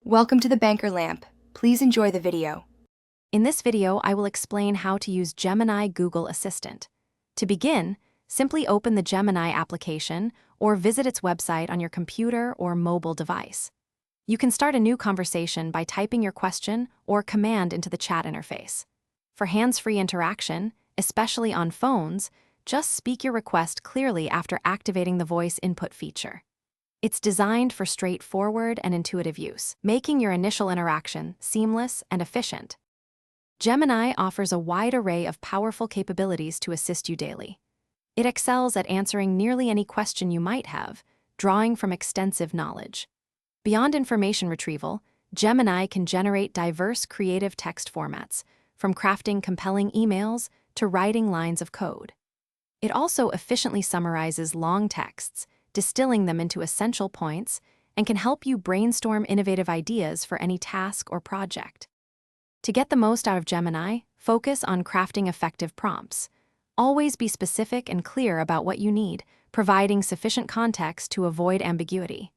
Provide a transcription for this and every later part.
Welcome to the Banker Lamp. Please enjoy the video. In this video, I will explain how to use Gemini Google Assistant. To begin, simply open the Gemini application or visit its website on your computer or mobile device. You can start a new conversation by typing your question or command into the chat interface. For hands-free interaction, especially on phones, just speak your request clearly after activating the voice input feature. It's designed for straightforward and intuitive use, making your initial interaction seamless and efficient. Gemini offers a wide array of powerful capabilities to assist you daily. It excels at answering nearly any question you might have, drawing from extensive knowledge. Beyond information retrieval, Gemini can generate diverse creative text formats, from crafting compelling emails to writing lines of code. It also efficiently summarizes long texts, distilling them into essential points, and can help you brainstorm innovative ideas for any task or project. To get the most out of Gemini, focus on crafting effective prompts. Always be specific and clear about what you need, providing sufficient context to avoid ambiguity.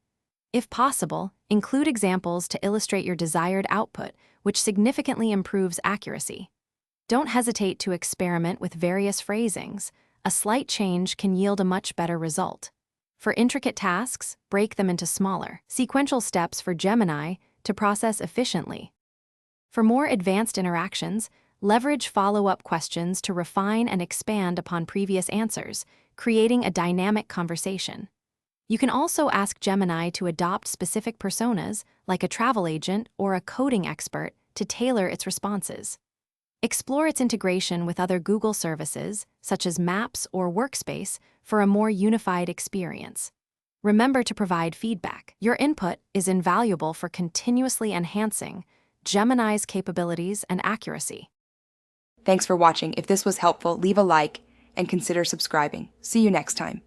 If possible, include examples to illustrate your desired output, which significantly improves accuracy. Don't hesitate to experiment with various phrasings. A slight change can yield a much better result. For intricate tasks, break them into smaller, sequential steps for Gemini to process efficiently. For more advanced interactions, leverage follow-up questions to refine and expand upon previous answers, creating a dynamic conversation. You can also ask Gemini to adopt specific personas, like a travel agent or a coding expert, to tailor its responses. Explore its integration with other Google services, such as Maps or Workspace, for a more unified experience. Remember to provide feedback. Your input is invaluable for continuously enhancing Gemini's capabilities and accuracy. Thanks for watching. If this was helpful, leave a like and consider subscribing. See you next time.